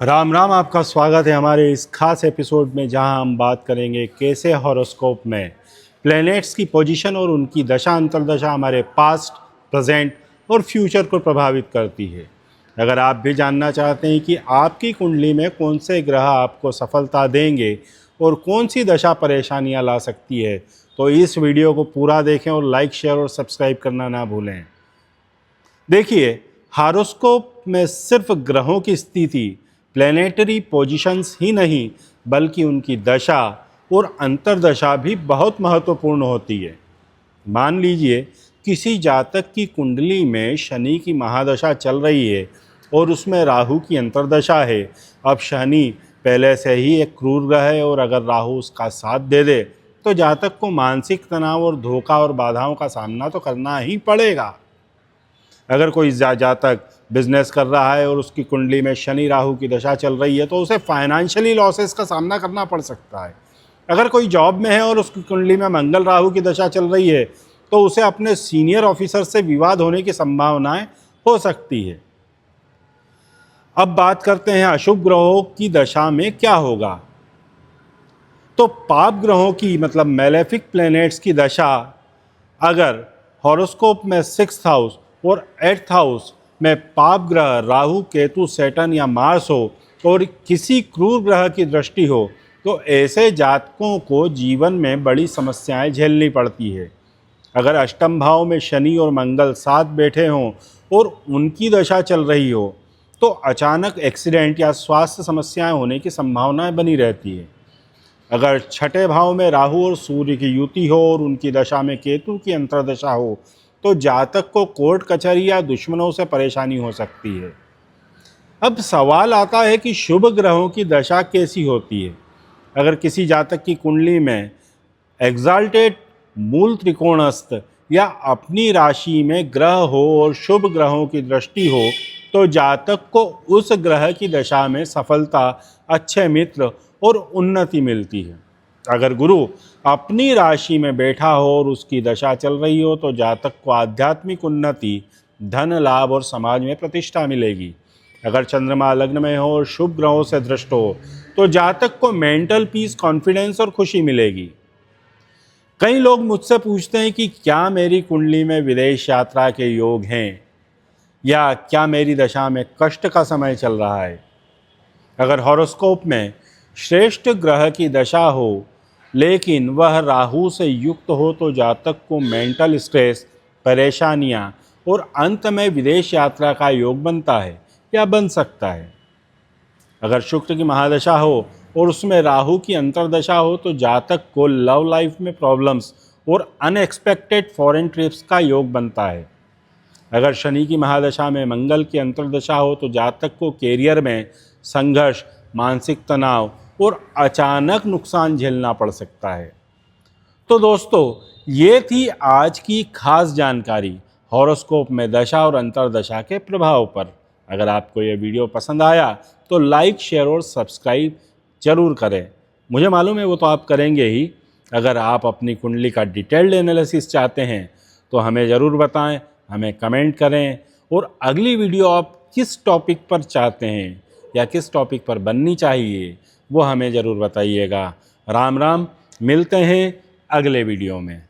राम राम। आपका स्वागत है हमारे इस खास एपिसोड में, जहां हम बात करेंगे कैसे हॉरोस्कोप में प्लैनेट्स की पोजीशन और उनकी दशा अंतर्दशा हमारे पास्ट, प्रेजेंट और फ्यूचर को प्रभावित करती है। अगर आप भी जानना चाहते हैं कि आपकी कुंडली में कौन से ग्रह आपको सफलता देंगे और कौन सी दशा परेशानियां ला सकती है, तो इस वीडियो को पूरा देखें और लाइक, शेयर और सब्सक्राइब करना ना भूलें। देखिए, हॉरोस्कोप में सिर्फ ग्रहों की स्थिति, प्लैनेटरी पोजीशंस ही नहीं, बल्कि उनकी दशा और अंतर्दशा भी बहुत महत्वपूर्ण होती है। मान लीजिए किसी जातक की कुंडली में शनि की महादशा चल रही है और उसमें राहु की अंतर्दशा है। अब शनि पहले से ही एक क्रूर ग्रह है और अगर राहु उसका साथ दे दे तो जातक को मानसिक तनाव और धोखा और बाधाओं का सामना तो करना ही पड़ेगा। अगर कोई जातक बिजनेस कर रहा है और उसकी कुंडली में शनि राहु की दशा चल रही है तो उसे फाइनेंशियली लॉसेस का सामना करना पड़ सकता है। अगर कोई जॉब में है और उसकी कुंडली में मंगल राहु की दशा चल रही है तो उसे अपने सीनियर ऑफिसर से विवाद होने की संभावनाएं हो सकती है। अब बात करते हैं अशुभ ग्रहों की दशा में क्या होगा। तो पाप ग्रहों की मतलब मैलेफिक प्लैनेट्स की दशा अगर हॉरोस्कोप में 6th हाउस और 8th हाउस में पाप ग्रह राहु, केतु, सैटर्न या मार्स हो और किसी क्रूर ग्रह की दृष्टि हो तो ऐसे जातकों को जीवन में बड़ी समस्याएं झेलनी पड़ती है। अगर अष्टम भाव में शनि और मंगल साथ बैठे हों और उनकी दशा चल रही हो तो अचानक एक्सीडेंट या स्वास्थ्य समस्याएं होने की संभावनाएं बनी रहती है। अगर छठे भाव में राहु और सूर्य की युति हो और उनकी दशा में केतु की अंतर्दशा हो तो जातक को कोर्ट कचहरी या दुश्मनों से परेशानी हो सकती है। अब सवाल आता है कि शुभ ग्रहों की दशा कैसी होती है। अगर किसी जातक की कुंडली में एग्जाल्टेड मूल त्रिकोणस्थ या अपनी राशि में ग्रह हो और शुभ ग्रहों की दृष्टि हो तो जातक को उस ग्रह की दशा में सफलता, अच्छे मित्र और उन्नति मिलती है। अगर गुरु अपनी राशि में बैठा हो और उसकी दशा चल रही हो तो जातक को आध्यात्मिक उन्नति, धन लाभ और समाज में प्रतिष्ठा मिलेगी। अगर चंद्रमा लग्न में हो और शुभ ग्रहों से दृष्ट हो तो जातक को मेंटल पीस, कॉन्फिडेंस और खुशी मिलेगी। कई लोग मुझसे पूछते हैं कि क्या मेरी कुंडली में विदेश यात्रा के योग हैं या क्या मेरी दशा में कष्ट का समय चल रहा है। अगर हॉरोस्कोप में श्रेष्ठ ग्रह की दशा हो लेकिन वह राहु से युक्त हो तो जातक को मेंटल स्ट्रेस, परेशानियां और अंत में विदेश यात्रा का योग बनता है या बन सकता है। अगर शुक्र की महादशा हो और उसमें राहु की अंतर्दशा हो तो जातक को लव लाइफ में प्रॉब्लम्स और अनएक्सपेक्टेड फॉरेन ट्रिप्स का योग बनता है। अगर शनि की महादशा में मंगल की अंतर्दशा हो तो जातक को कैरियर में संघर्ष, मानसिक तनाव और अचानक नुकसान झेलना पड़ सकता है। तो दोस्तों, ये थी आज की खास जानकारी हॉरोस्कोप में दशा और अंतर्दशा के प्रभाव पर। अगर आपको ये वीडियो पसंद आया तो लाइक, शेयर और सब्सक्राइब जरूर करें। मुझे मालूम है वो तो आप करेंगे ही। अगर आप अपनी कुंडली का डिटेल्ड एनालिसिस चाहते हैं तो हमें ज़रूर बताएं, हमें कमेंट करें और अगली वीडियो आप किस टॉपिक पर चाहते हैं या किस टॉपिक पर बननी चाहिए वो हमें ज़रूर बताइएगा। राम राम, मिलते हैं अगले वीडियो में।